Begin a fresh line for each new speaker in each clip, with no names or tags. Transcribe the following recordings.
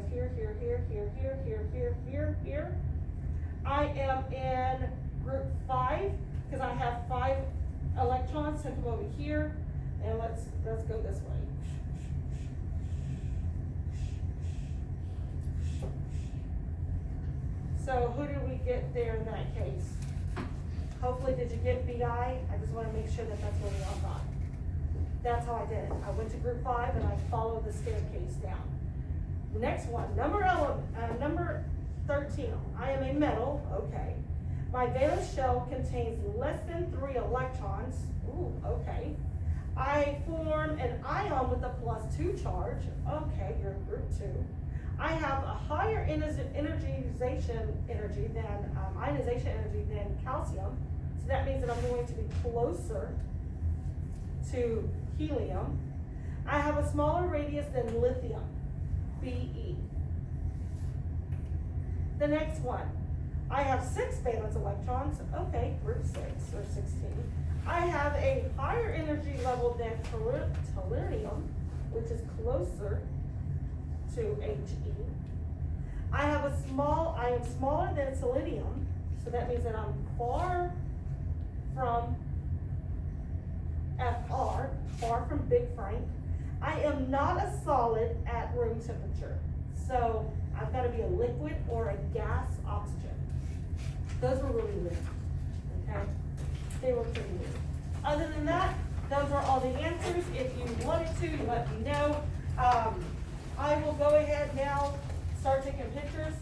goes here, here, here, here, here, here, here, here, here. I am in group 5 because I have 5 electrons. So come over here and let's go this way. So who do we get there in that case? Hopefully, did you get BI? I just want to make sure that that's what we all got. That's how I did it. I went to group 5 and I followed the staircase down. The next one, number 13. I am a metal, okay. My valence shell contains less than 3 electrons. Ooh, okay. I form an ion with a +2 charge. Okay, you're in group 2. I have a higher ionization energy than calcium. So that means that I'm going to be closer to helium. I have a smaller radius than lithium, Be. The next one, I have 6 valence electrons. Okay, group 6 or 16. I have a higher energy level than tellurium, which is closer to He. I am smaller than selenium, so that means that I'm far from Fr, far from Big Frank. I am not a solid at room temperature, so I've got to be a liquid or a gas oxygen. Those were really weird, okay? They were pretty weird. Other than that, those are all the answers. If you wanted to, you let me know. I will go ahead now, start taking pictures.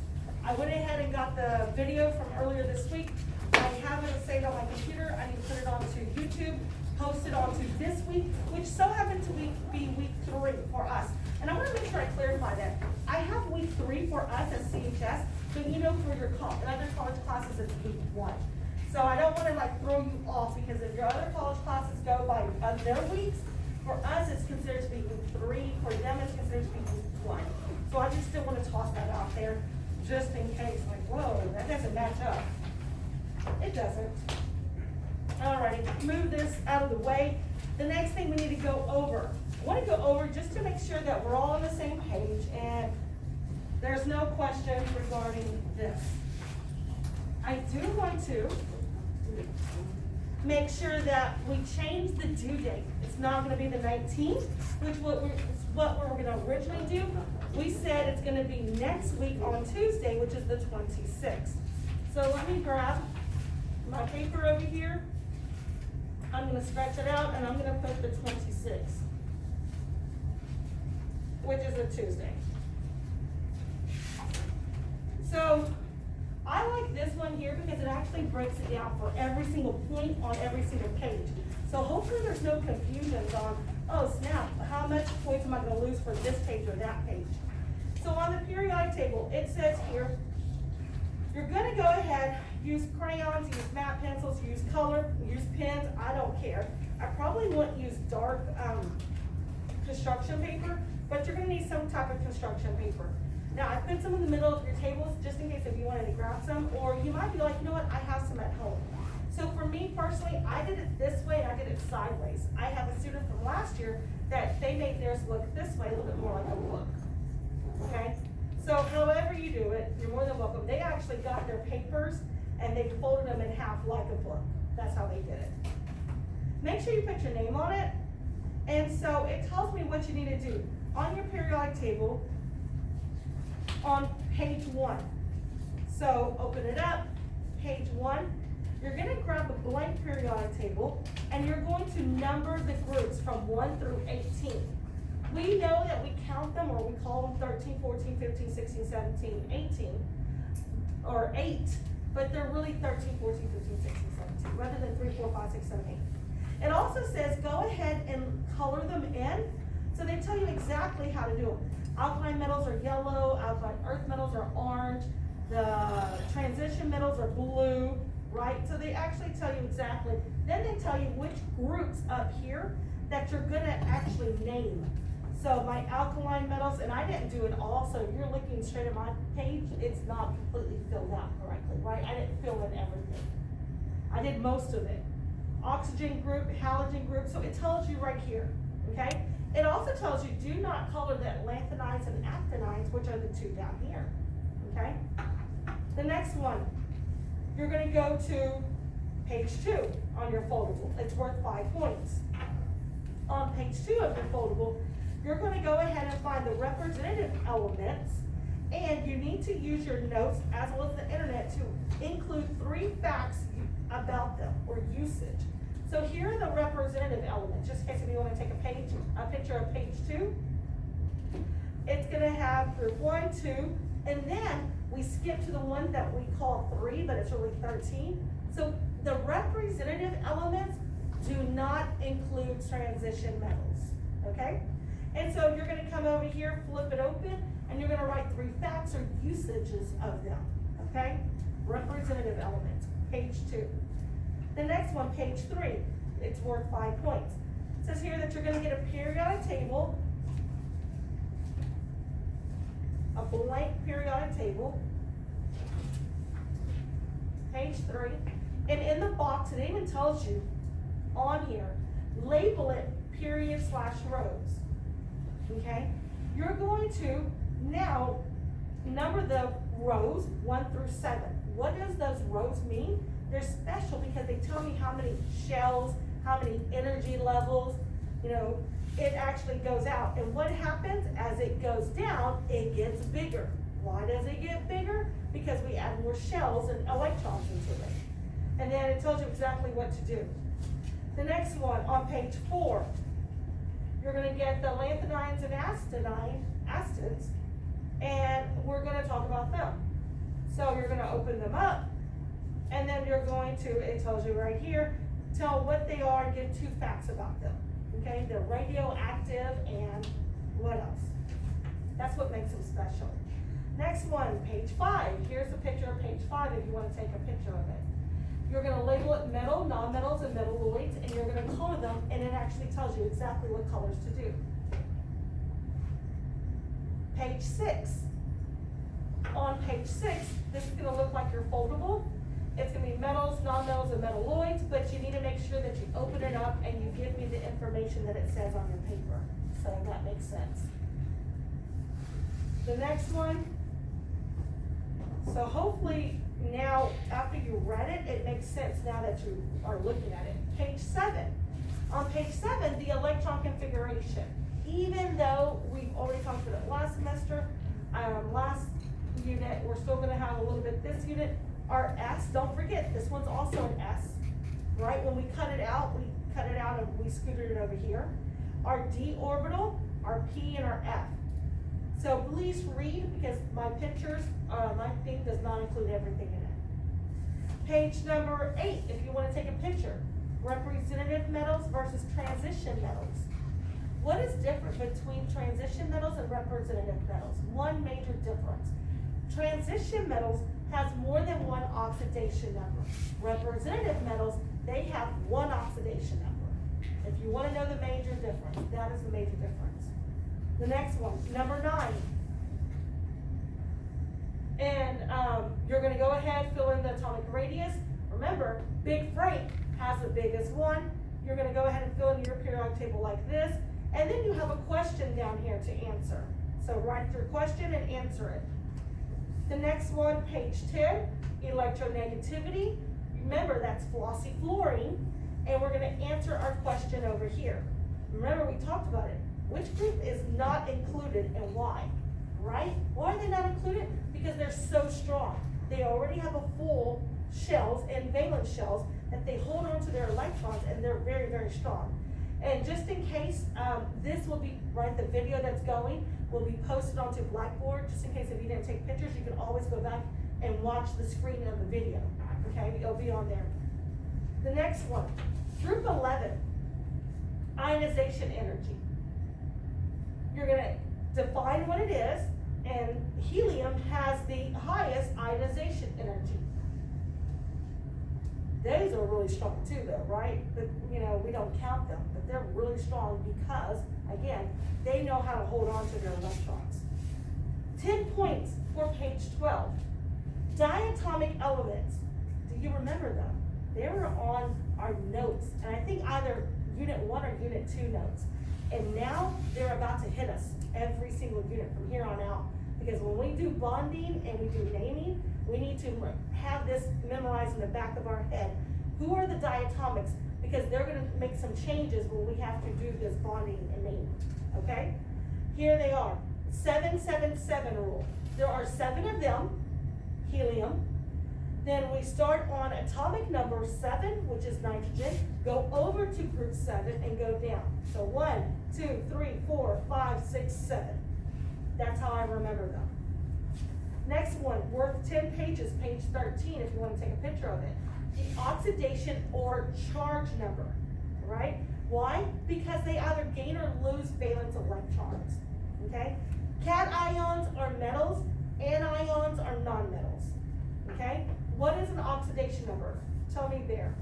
I went ahead and got the video from earlier this week. I have it saved on my computer. I need to put it onto YouTube, post it onto this week, which so happened to be week 3 for us. And I want to make sure I clarify that. I have week 3 for us as CHS, but you know for your in other college classes it's week 1. So I don't want to like throw you off because if your other college classes go by their weeks, for us it's considered to be week 3. For them it's considered to be week 1. So I just still want to toss that out there just in case. Like, whoa, that doesn't match up. It doesn't. Alrighty, move this out of the way. The next thing we need to go over. I want to go over just to make sure that we're all on the same page and there's no questions regarding this. I do want to make sure that we change the due date. It's not going to be the 19th, which is what we were going to originally do. We said it's going to be next week on Tuesday, which is the 26th. So let me grab my paper over here. I'm going to stretch it out and I'm going to put the 26th, which is a Tuesday. So I like this one here because it actually breaks it down for every single point on every single page. So hopefully there's no confusions on, oh snap, how much points am I going to lose for this page or that page? So on the periodic table, it says here, you're going to go ahead, use crayons, use matte pencils, use color, use pens, I don't care. I probably wouldn't use dark construction paper, but you're going to need some type of construction paper. Now, I put some in the middle of your tables just in case if you wanted to grab some, or you might be like, you know what, I have some at home. So for me personally, I did it this way, I did it sideways. I have a student from last year that they made theirs look this way, a little bit more like a book, okay? So however you do it, you're more than welcome. They actually got their papers and they folded them in half like a book. That's how they did it. Make sure you put your name on it. And so it tells me what you need to do. On your periodic table, on page 1. So open it up, page 1. You're going to grab a blank periodic table and you're going to number the groups from 1 through 18. We know that we count them or we call them 13, 14, 15, 16, 17, 18, or 8, but they're really 13, 14, 15, 16, 17, rather than 3, 4, 5, 6, 7, 8. It also says go ahead and color them in. So they tell you exactly how to do them. Alkaline metals are yellow, alkaline earth metals are orange, the transition metals are blue, right? So they actually tell you exactly. Then they tell you which groups up here that you're gonna actually name. So my alkaline metals, and I didn't do it all, so you're looking straight at my page, it's not completely filled out correctly, right? I didn't fill in everything. I did most of it. Oxygen group, halogen group, so it tells you right here, okay? It also tells you do not color the lanthanides and actinides, which are the two down here, okay? The next one, you're gonna go to page 2 on your foldable. It's worth 5 points. On page 2 of your foldable, you're gonna go ahead and find the representative elements, and you need to use your notes as well as the internet to include 3 facts about them or usage. So here are the representative elements, just in case if you wanna take a picture of page 2. It's gonna have group 1, 2, and then we skip to the one that we call 3, but it's really 13. So the representative elements do not include transition metals, okay? And so you're gonna come over here, flip it open, and you're gonna write 3 facts or usages of them, okay? Representative elements, page 2. The next one, page 3, it's worth 5 points. It says here that you're gonna get a periodic table, a blank periodic table, page 3, and in the box, it even tells you on here, label it period/rows, okay? You're going to now number the rows 1 through 7. What does those rows mean? They're special because they tell me how many shells, how many energy levels, you know, it actually goes out. And what happens as it goes down, it gets bigger. Why does it get bigger? Because we add more shells and electrons into it. And then it tells you exactly what to do. The next one on page 4, you're gonna get the lanthanides and acids, and we're gonna talk about them. So you're gonna open them up, and then you're going to, it tells you right here, tell what they are and give 2 facts about them. Okay, they're radioactive and what else? That's what makes them special. Next one, page 5. Here's a picture of page 5 if you want to take a picture of it. You're going to label it metal, nonmetals, and metalloids, and you're going to color them, and it actually tells you exactly what colors to do. Page 6. On page 6, this is going to look like your foldable. It's going to be metals, nonmetals, and metalloids, but you need to make sure that you open it up and you give me the information that it says on your paper. So that makes sense. The next one. So hopefully now, after you read it, it makes sense now that you are looking at it. Page 7. On page 7, the electron configuration. Even though we've already talked about it last semester, last unit, we're still going to have a little bit this unit. Our S, don't forget, this one's also an S, right? When we cut it out and we scooted it over here. Our D orbital, our P, and our F. So please read, because my pictures, my thing does not include everything in it. Page number 8, if you want to take a picture. Representative metals versus transition metals. What is different between transition metals and representative metals? One major difference. Transition metals has more than one oxidation number. Representative metals, they have one oxidation number. If you want to know the major difference, that is the major difference. The next one, number 9. And you're going to go ahead, fill in the atomic radius. Remember, Big Frank has the biggest one. You're going to go ahead and fill in your periodic table like this. And then you have a question down here to answer. So write your question and answer it. The next one, page 10, electronegativity. Remember, that's flossy fluorine, and we're going to answer our question over here. Remember, we talked about it. Which group is not included and why? Right? Why are they not included? Because they're so strong. They already have a full shells and valence shells that they hold on to their electrons, and they're very, very strong. And just in case, this will be, right, the video that's going will be posted onto Blackboard. Just in case if you didn't take pictures, you can always go back and watch the screen of the video. Okay, it'll be on there. The next one, group 11, ionization energy. You're gonna define what it is, and helium has the highest ionization energy. Those are really strong too though, right? But, you know, we don't count them, but they're really strong because, again, they know how to hold on to their electrons. 10 points for page 12. Diatomic elements. Do you remember them? They were on our notes, and I think either Unit 1 or Unit 2 notes. And now they're about to hit us, every single unit from here on out. Because when we do bonding and we do naming, we need to have this memorized in the back of our head. Who are the diatomics? Because they're gonna make some changes when we have to do this bonding and naming, okay? Here they are, 7-7-7 rule. There are 7 of them, helium. Then we start on atomic number 7, which is nitrogen, go over to group 7 and go down. So 1, 2, 3, 4, 5, 6, 7. That's how I remember them. Next one, worth 10 pages, page 13, if you want to take a picture of it. The oxidation or charge number, right? Why? Because they either gain or lose valence electrons, okay? Cations are metals, anions are nonmetals, okay? What is an oxidation number? Tell me there.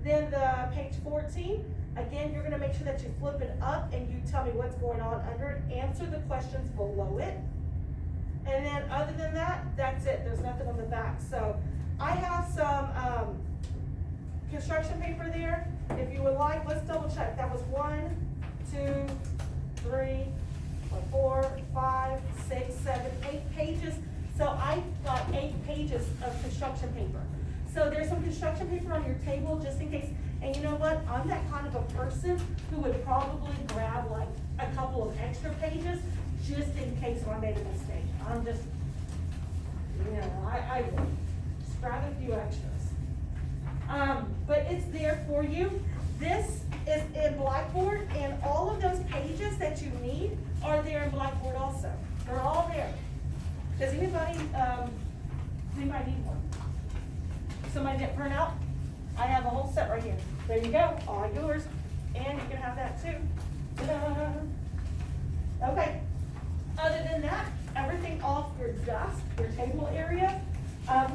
Then the page 14, again, you're gonna make sure that you flip it up and you tell me what's going on under it. Answer the questions below it. And then other than that, that's it. There's nothing on the back. So I have some construction paper there. If you would like, let's double check. That was 1, 2, 3, 4, 5, 6, 7, 8 pages. So I got 8 pages of construction paper. So there's some construction paper on your table just in case. And you know what? I'm that kind of a person who would probably grab like a couple of extra pages just in case if I made a mistake. I'm just, you know, I would just grab a few extras. But it's there for you. This is in Blackboard, and all of those pages that you need are there in Blackboard also. They're all there. Does anybody need one? Somebody didn't print out? I have a whole set right here. There you go, all yours. And you can have that too. Okay. Other than that, everything off your desk, your table area.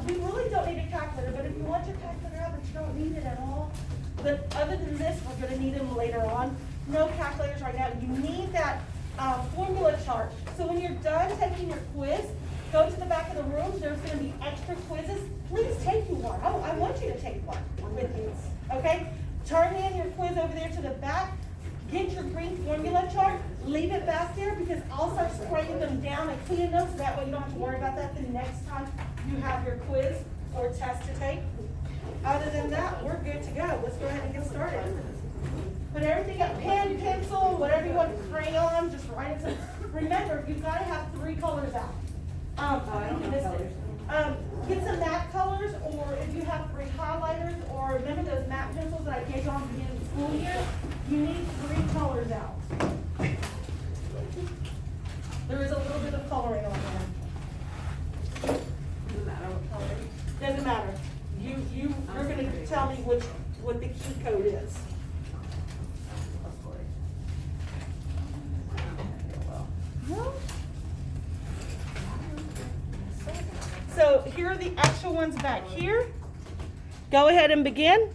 We really don't need a calculator, but if you want your calculator out, but you don't need it at all. But other than this, we're gonna need them later on. No calculators right now. You need that formula chart. So when you're done taking your quiz, go to the back of the room. There's gonna be extra quizzes. Please take you one. I want you to take one with you, okay? Turn in your quiz over there to the back. Get your green formula chart, leave it back there because I'll start spraying them down and cleaning them so that way you don't have to worry about that the next time you have your quiz or test to take. Other than that, we're good to go. Let's go ahead and get started. Put everything up, pen, pencil, whatever you want, crayon, just write it. Remember, you've got to have 3 colors out. I think you missed it. Get some matte colors, or if you have 3 highlighters, or remember those matte pencils that I gave you on the beginning of the school year, you need 3 colors out. There is a little bit of coloring on there.
Doesn't matter what color.
Doesn't matter. You're going to tell me what the key code is. So here are the actual ones back here. Go ahead and begin.